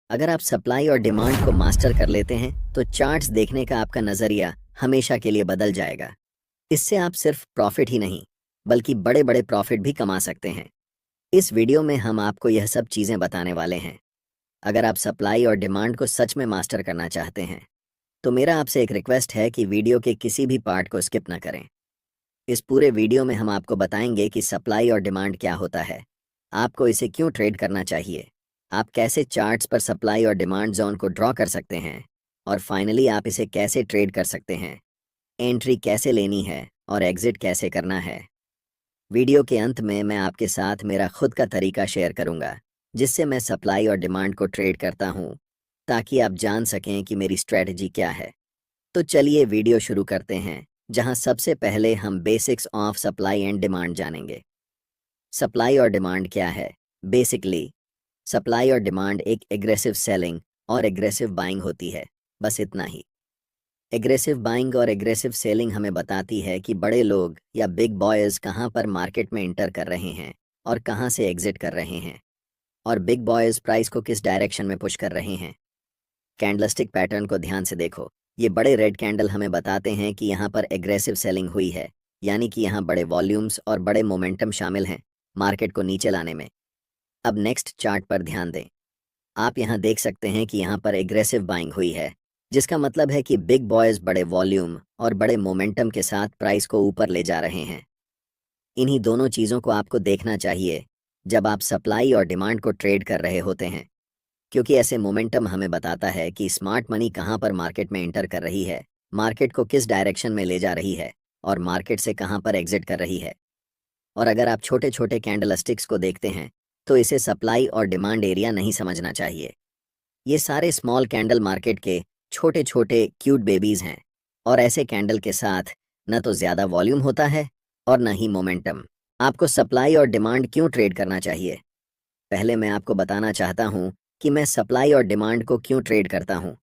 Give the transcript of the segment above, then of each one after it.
अगर आप सप्लाई और डिमांड को मास्टर कर लेते हैं तो चार्ट्स देखने का आपका नज़रिया हमेशा के लिए बदल जाएगा। इससे आप सिर्फ प्रॉफिट ही नहीं बल्कि बड़े बड़े प्रॉफिट भी कमा सकते हैं। इस वीडियो में हम आपको यह सब चीज़ें बताने वाले हैं। अगर आप सप्लाई और डिमांड को सच में मास्टर करना चाहते हैं तो मेरा आपसे एक रिक्वेस्ट है कि वीडियो के किसी भी पार्ट को स्किप ना करें। इस पूरे वीडियो में हम आपको बताएंगे कि सप्लाई और डिमांड क्या होता है, आपको इसे क्यों ट्रेड करना चाहिए, आप कैसे चार्ट्स पर सप्लाई और डिमांड जोन को ड्रॉ कर सकते हैं, और फाइनली आप इसे कैसे ट्रेड कर सकते हैं, एंट्री कैसे लेनी है और एग्जिट कैसे करना है। वीडियो के अंत में मैं आपके साथ मेरा खुद का तरीका शेयर करूंगा जिससे मैं सप्लाई और डिमांड को ट्रेड करता हूं, ताकि आप जान सकें कि मेरी स्ट्रेटजी क्या है। तो चलिए वीडियो शुरू करते हैं, जहां सबसे पहले हम basics of supply and demand जानेंगे। सप्लाई और डिमांड क्या है? बेसिकली सप्लाई और डिमांड एक एग्रेसिव सेलिंग और एग्रेसिव बाइंग होती है, बस इतना ही। एग्रेसिव बाइंग और एग्रेसिव सेलिंग हमें बताती है कि बड़े लोग या बिग बॉयज़ कहां पर मार्केट में इंटर कर रहे हैं और कहां से एग्जिट कर रहे हैं, और बिग बॉयज़ प्राइस को किस डायरेक्शन में पुश कर रहे हैं। कैंडलस्टिक पैटर्न को ध्यान से देखो। ये बड़े रेड कैंडल हमें बताते हैं कि यहाँ पर एग्रेसिव सेलिंग हुई है, यानी कि यहाँ बड़े वॉल्यूम्स और बड़े मोमेंटम शामिल हैं मार्केट को नीचे लाने में। अब नेक्स्ट चार्ट पर ध्यान दें। आप यहाँ देख सकते हैं कि यहाँ पर एग्रेसिव बाइंग हुई है, जिसका मतलब है कि बिग बॉयज़ बड़े वॉल्यूम और बड़े मोमेंटम के साथ प्राइस को ऊपर ले जा रहे हैं। इन्हीं दोनों चीज़ों को आपको देखना चाहिए जब आप सप्लाई और डिमांड को ट्रेड कर रहे होते हैं, क्योंकि ऐसे मोमेंटम हमें बताता है कि स्मार्ट मनी कहाँ पर मार्केट में एंटर कर रही है, मार्केट को किस डायरेक्शन में ले जा रही है, और मार्केट से कहाँ पर एग्जिट कर रही है। और अगर आप छोटे छोटे कैंडलस्टिक्स को देखते हैं तो इसे सप्लाई और डिमांड एरिया नहीं समझना चाहिए। ये सारे स्मॉल कैंडल मार्केट के छोटे छोटे क्यूट बेबीज़ हैं, और ऐसे कैंडल के साथ न तो ज़्यादा वॉल्यूम होता है और न ही मोमेंटम। आपको सप्लाई और डिमांड क्यों ट्रेड करना चाहिए? पहले मैं आपको बताना चाहता हूँ कि मैं सप्लाई और डिमांड को क्यों ट्रेड करता हूँ।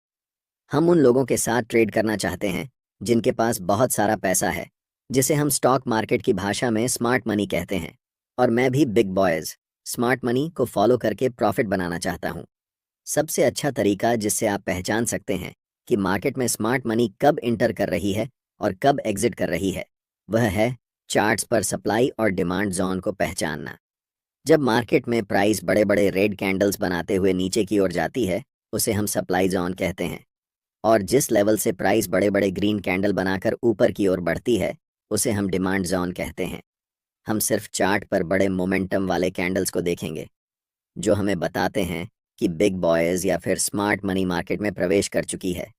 हम उन लोगों के साथ ट्रेड करना चाहते हैं जिनके पास बहुत सारा पैसा है, जिसे हम स्टॉक मार्केट की भाषा में स्मार्ट मनी कहते हैं। और मैं भी बिग बॉयज़ स्मार्ट मनी को फॉलो करके प्रॉफिट बनाना चाहता हूँ। सबसे अच्छा तरीका जिससे आप पहचान सकते हैं कि मार्केट में स्मार्ट मनी कब इंटर कर रही है और कब एग्जिट कर रही है, वह है चार्ट्स पर सप्लाई और डिमांड जोन को पहचानना। जब मार्केट में प्राइस बड़े बड़े रेड कैंडल्स बनाते हुए नीचे की ओर जाती है, उसे हम सप्लाई जोन कहते हैं। और जिस लेवल से प्राइस बड़े बड़े ग्रीन कैंडल बनाकर ऊपर की ओर बढ़ती है, उसे हम डिमांड जोन कहते हैं। हम सिर्फ चार्ट पर बड़े मोमेंटम वाले कैंडल्स को देखेंगे जो हमें बताते हैं कि बिग बॉयज़ या फिर स्मार्ट मनी मार्केट में प्रवेश कर चुकी है।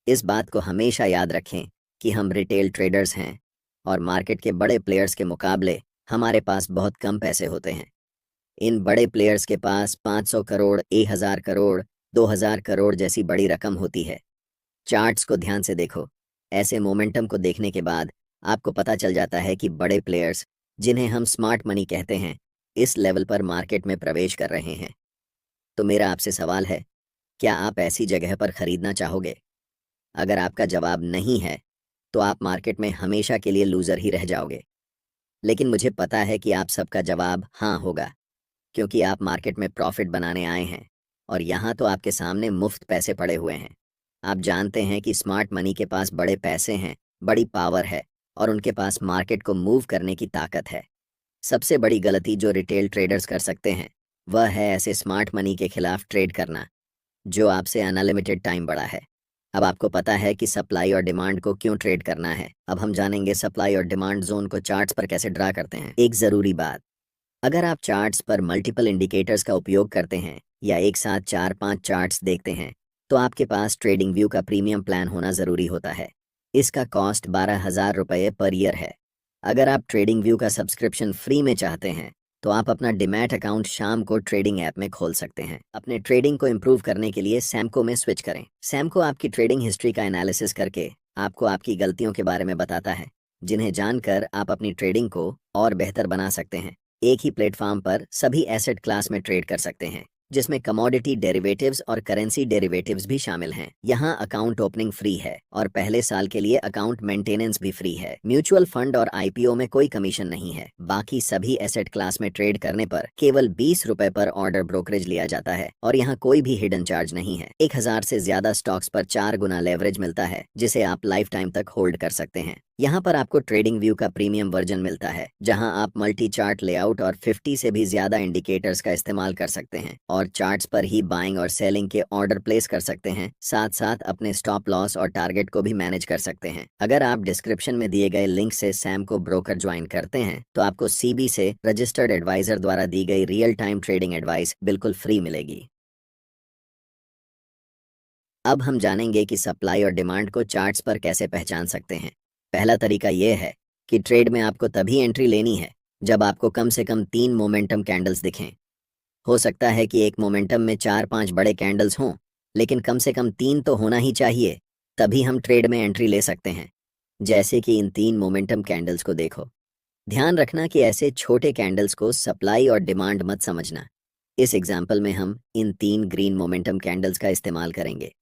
इस बात को हमेशा याद रखें कि हम रिटेल ट्रेडर्स हैं, और मार्केट के बड़े प्लेयर्स के मुकाबले हमारे पास बहुत कम पैसे होते हैं। इन बड़े प्लेयर्स के पास 500 करोड़, 1000 करोड़, 2000 करोड़ जैसी बड़ी रकम होती है। चार्ट्स को ध्यान से देखो। ऐसे मोमेंटम को देखने के बाद आपको पता चल जाता है कि बड़े प्लेयर्स, जिन्हें हम स्मार्ट मनी कहते हैं, इस लेवल पर मार्केट में प्रवेश कर रहे हैं। तो मेरा आपसे सवाल है, क्या आप ऐसी जगह पर खरीदना चाहोगे? अगर आपका जवाब नहीं है तो आप मार्केट में हमेशा के लिए लूज़र ही रह जाओगे। लेकिन मुझे पता है कि आप सबका जवाब हाँ होगा, क्योंकि आप मार्केट में प्रॉफिट बनाने आए हैं, और यहाँ तो आपके सामने मुफ्त पैसे पड़े हुए हैं। आप जानते हैं कि स्मार्ट मनी के पास बड़े पैसे हैं, बड़ी पावर है, और उनके पास मार्केट को मूव करने की ताकत है। सबसे बड़ी गलती जो रिटेल ट्रेडर्स कर सकते हैं वह है ऐसे स्मार्ट मनी के खिलाफ ट्रेड करना जो आपसे अनलिमिटेड टाइम बड़ा है। अब आपको पता है कि सप्लाई और डिमांड को क्यों ट्रेड करना है। अब हम जानेंगे सप्लाई और डिमांड जोन को चार्ट्स पर कैसे ड्रा करते हैं। एक ज़रूरी बात, अगर आप चार्ट्स पर मल्टीपल इंडिकेटर्स का उपयोग करते हैं या एक साथ 4-5 चार्ट्स देखते हैं, तो आपके पास ट्रेडिंग व्यू का प्रीमियम प्लान होना ज़रूरी होता है। इसका कॉस्ट 12,000 रुपये पर ईयर है। अगर आप ट्रेडिंग व्यू का सब्सक्रिप्शन फ्री में चाहते हैं तो आप अपना डिमैट अकाउंट शाम को ट्रेडिंग ऐप में खोल सकते हैं। अपने ट्रेडिंग को इम्प्रूव करने के लिए सैमको में स्विच करें। सैमको आपकी ट्रेडिंग हिस्ट्री का एनालिसिस करके आपको आपकी गलतियों के बारे में बताता है, जिन्हें जानकर आप अपनी ट्रेडिंग को और बेहतर बना सकते हैं। एक ही प्लेटफॉर्म पर सभी एसेट क्लास में ट्रेड कर सकते हैं। जिसमें कमोडिटी डेरिवेटिव्स और करेंसी डेरिवेटिव्स भी शामिल हैं। यहाँ अकाउंट ओपनिंग फ्री है और पहले साल के लिए अकाउंट मेंटेनेंस भी फ्री है। म्यूचुअल फंड और आईपीओ में कोई कमीशन नहीं है। बाकी सभी एसेट क्लास में ट्रेड करने पर केवल 20 रुपए पर ऑर्डर ब्रोकरेज लिया जाता है और यहाँ कोई भी हिडन चार्ज नहीं है। 1000 से ज्यादा स्टॉक्स पर 4 गुना लेवरेज मिलता है, जिसे आप लाइफ टाइम तक होल्ड कर सकते हैं। यहाँ पर आपको ट्रेडिंग व्यू का प्रीमियम वर्जन मिलता है, जहाँ आप मल्टी चार्ट लेआउट और 50 से भी ज्यादा इंडिकेटर्स का इस्तेमाल कर सकते हैं और चार्ट्स पर ही बाइंग और सेलिंग के ऑर्डर प्लेस कर सकते हैं। साथ साथ अपने स्टॉप लॉस और टारगेट को भी मैनेज कर सकते हैं। अगर आप डिस्क्रिप्शन में दिए गए लिंक से सैम को ब्रोकर ज्वाइन करते हैं तो आपको सीबी से रजिस्टर्ड एडवाइजर द्वारा दी गई रियल टाइम ट्रेडिंग एडवाइस बिल्कुल फ्री मिलेगी। अब हम जानेंगे कि सप्लाई और डिमांड को चार्ट्स पर कैसे पहचान सकते हैं। पहला तरीका यह है कि ट्रेड में आपको तभी एंट्री लेनी है जब आपको कम से कम 3 मोमेंटम कैंडल्स दिखें। हो सकता है कि एक मोमेंटम में 4-5 बड़े कैंडल्स हों, लेकिन कम से कम 3 तो होना ही चाहिए, तभी हम ट्रेड में एंट्री ले सकते हैं। जैसे कि इन 3 मोमेंटम कैंडल्स को देखो। ध्यान रखना कि ऐसे छोटे कैंडल्स को सप्लाई और डिमांड मत समझना। इस एग्जाम्पल में हम इन 3 ग्रीन मोमेंटम कैंडल्स का इस्तेमाल करेंगे।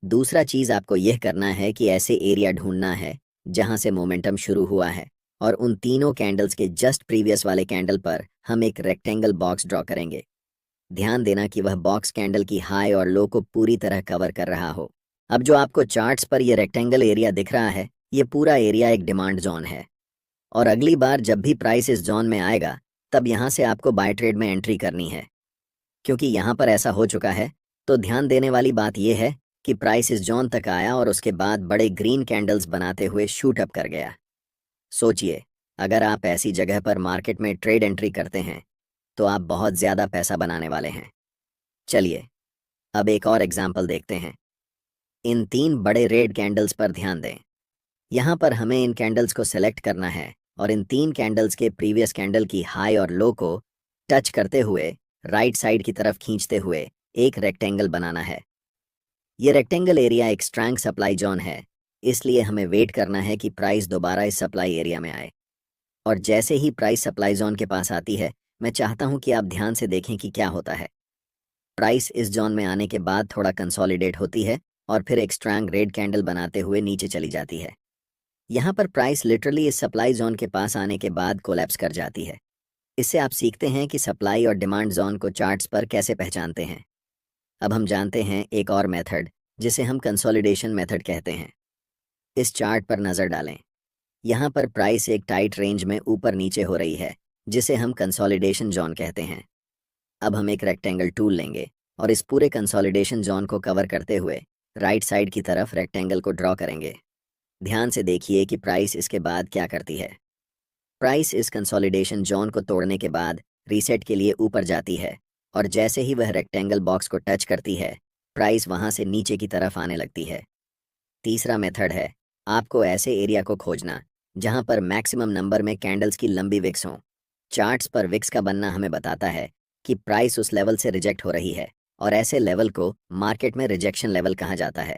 दूसरा चीज आपको यह करना है कि ऐसे एरिया ढूंढना है जहां से मोमेंटम शुरू हुआ है और उन तीनों कैंडल्स के जस्ट प्रीवियस वाले कैंडल पर हम एक रेक्टेंगल बॉक्स ड्रॉ करेंगे। ध्यान देना कि वह बॉक्स कैंडल की हाई और लो को पूरी तरह कवर कर रहा हो। अब जो आपको चार्ट्स पर यह रेक्टेंगल एरिया दिख रहा है, ये पूरा एरिया एक डिमांड जोन है और अगली बार जब भी प्राइस इस जोन में आएगा तब यहाँ से आपको बाय ट्रेड में एंट्री करनी है। क्योंकि यहाँ पर ऐसा हो चुका है, तो ध्यान देने वाली बात यह है कि प्राइस इस जोन तक आया और उसके बाद बड़े ग्रीन कैंडल्स बनाते हुए शूट अप कर गया। सोचिए, अगर आप ऐसी जगह पर मार्केट में ट्रेड एंट्री करते हैं तो आप बहुत ज़्यादा पैसा बनाने वाले हैं। चलिए अब एक और एग्जाम्पल देखते हैं। इन 3 बड़े रेड कैंडल्स पर ध्यान दें। यहाँ पर हमें इन कैंडल्स को सेलेक्ट करना है और इन 3 कैंडल्स के प्रीवियस कैंडल की हाई और लो को टच करते हुए राइट साइड की तरफ खींचते हुए एक रेक्टेंगल बनाना है। ये रेक्टेंगल एरिया एक स्ट्रॉन्ग सप्लाई जोन है, इसलिए हमें वेट करना है कि प्राइस दोबारा इस सप्लाई एरिया में आए। और जैसे ही प्राइस सप्लाई जोन के पास आती है, मैं चाहता हूं कि आप ध्यान से देखें कि क्या होता है। प्राइस इस जोन में आने के बाद थोड़ा कंसोलिडेट होती है और फिर एक स्ट्रॉन्ग रेड कैंडल बनाते हुए नीचे चली जाती है। यहाँ पर प्राइस लिटरली इस सप्लाई जोन के पास आने के बाद कोलैप्स कर जाती है। इससे आप सीखते हैं कि सप्लाई और डिमांड जोन को चार्ट्स पर कैसे पहचानते हैं। अब हम जानते हैं एक और मेथड, जिसे हम कंसोलिडेशन मेथड कहते हैं। इस चार्ट पर नज़र डालें। यहाँ पर प्राइस एक टाइट रेंज में ऊपर नीचे हो रही है, जिसे हम कंसोलिडेशन जोन कहते हैं। अब हम एक रेक्टेंगल टूल लेंगे और इस पूरे कंसोलिडेशन जोन को कवर करते हुए राइट साइड की तरफ रेक्टेंगल को ड्रॉ करेंगे। ध्यान से देखिए कि प्राइस इसके बाद क्या करती है। प्राइस इस कंसोलिडेशन जोन को तोड़ने के बाद रीसेट के लिए ऊपर जाती है और जैसे ही वह रेक्टेंगल बॉक्स को टच करती है, प्राइस वहां से नीचे की तरफ आने लगती है। तीसरा मेथड है आपको ऐसे एरिया को खोजना जहां पर मैक्सिमम नंबर में कैंडल्स की लंबी विक्स हों। चार्ट्स पर विक्स का बनना हमें बताता है कि प्राइस उस लेवल से रिजेक्ट हो रही है और ऐसे लेवल को मार्केट में रिजेक्शन लेवल कहा जाता है।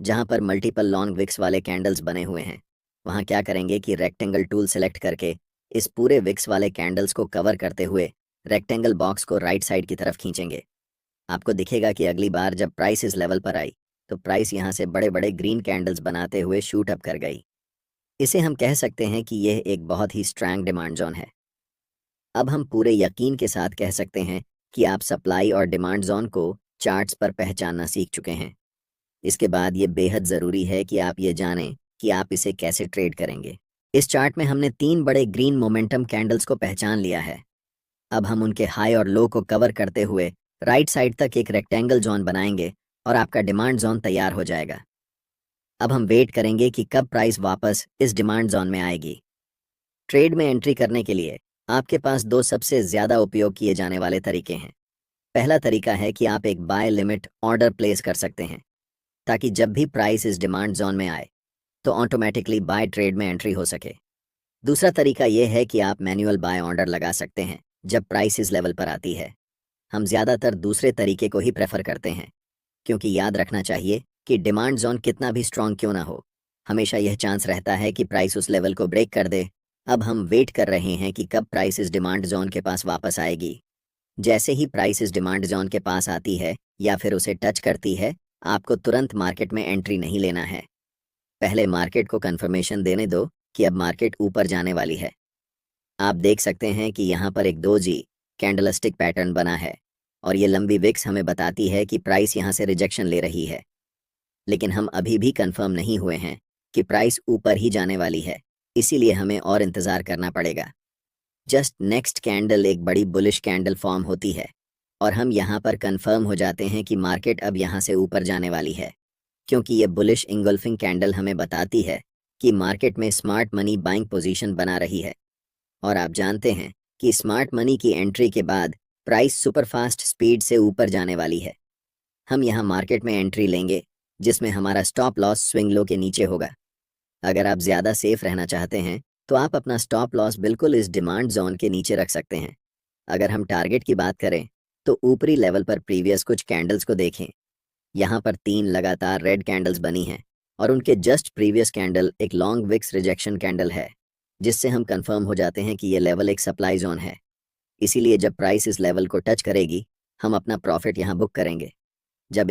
जहां पर मल्टीपल लॉन्ग विक्स वाले कैंडल्स बने हुए हैं, वहां क्या करेंगे कि रेक्टेंगल टूल सेलेक्ट करके इस पूरे विक्स वाले कैंडल्स को कवर करते हुए रेक्टेंगल बॉक्स को राइट साइड की तरफ खींचेंगे। आपको दिखेगा कि अगली बार जब प्राइस इस लेवल पर आई तो प्राइस यहाँ से बड़े बड़े ग्रीन कैंडल्स बनाते हुए शूट अप कर गई। इसे हम कह सकते हैं कि यह एक बहुत ही स्ट्रॉन्ग डिमांड जोन है। अब हम पूरे यकीन के साथ कह सकते हैं कि आप सप्लाई और डिमांड जोन को चार्ट्स पर पहचानना सीख चुके हैं। इसके बाद ये बेहद ज़रूरी है कि आप ये जानें कि आप इसे कैसे ट्रेड करेंगे। इस चार्ट में हमने 3 बड़े ग्रीन मोमेंटम कैंडल्स को पहचान लिया है। अब हम उनके हाई और लो को कवर करते हुए राइट साइड तक एक रेक्टेंगल जोन बनाएंगे और आपका डिमांड जोन तैयार हो जाएगा। अब हम वेट करेंगे कि कब प्राइस वापस इस डिमांड जोन में आएगी। ट्रेड में एंट्री करने के लिए आपके पास 2 सबसे ज़्यादा उपयोग किए जाने वाले तरीके हैं। पहला तरीका है कि आप एक बाय लिमिट ऑर्डर प्लेस कर सकते हैं, ताकि जब भी प्राइस इस डिमांड जोन में आए तो ऑटोमेटिकली बाय ट्रेड में एंट्री हो सके। दूसरा तरीका यह है कि आप मैन्युअल बाय ऑर्डर लगा सकते हैं जब प्राइस इस लेवल पर आती है। हम ज़्यादातर दूसरे तरीके को ही प्रेफर करते हैं, क्योंकि याद रखना चाहिए कि डिमांड जोन कितना भी स्ट्रांग क्यों ना हो, हमेशा यह चांस रहता है कि प्राइस उस लेवल को ब्रेक कर दे। अब हम वेट कर रहे हैं कि कब प्राइस इस डिमांड जोन के पास वापस आएगी। जैसे ही प्राइस इस डिमांड जोन के पास आती है या फिर उसे टच करती है, आपको तुरंत मार्केट में एंट्री नहीं लेना है। पहले मार्केट को कंफर्मेशन देने दो कि अब मार्केट ऊपर जाने वाली है। आप देख सकते हैं कि यहाँ पर एक 2G कैंडलस्टिक पैटर्न बना है और ये लंबी विक्स हमें बताती है कि प्राइस यहाँ से रिजेक्शन ले रही है। लेकिन हम अभी भी कंफर्म नहीं हुए हैं कि प्राइस ऊपर ही जाने वाली है, इसीलिए हमें और इंतज़ार करना पड़ेगा। जस्ट नेक्स्ट कैंडल एक बड़ी बुलिश कैंडल फॉर्म होती है और हम यहाँ पर कंफर्म हो जाते हैं कि मार्केट अब यहाँ से ऊपर जाने वाली है, क्योंकि ये बुलिश इंगल्फिंग कैंडल हमें बताती है कि मार्केट में स्मार्ट मनी बाइंग पोजीशन बना रही है। और आप जानते हैं कि स्मार्ट मनी की एंट्री के बाद प्राइस सुपरफास्ट स्पीड से ऊपर जाने वाली है। हम यहाँ मार्केट में एंट्री लेंगे जिसमें हमारा स्टॉप लॉस स्विंग लो के नीचे होगा। अगर आप ज़्यादा सेफ रहना चाहते हैं तो आप अपना स्टॉप लॉस बिल्कुल इस डिमांड जोन के नीचे रख सकते हैं। अगर हम टारगेट की बात करें तो ऊपरी लेवल पर प्रीवियस कुछ कैंडल्स को देखें। यहाँ पर 3 लगातार रेड कैंडल्स बनी हैं और उनके जस्ट प्रीवियस कैंडल एक लॉन्ग विक्स रिजेक्शन कैंडल है, जिससे हम कंफर्म हो जाते हैं कि ये लेवल एक सप्लाई जोन है। इसीलिए जब प्राइस इस लेवल को टच करेगी, हम अपना प्रॉफिट यहाँ बुक करेंगे। जब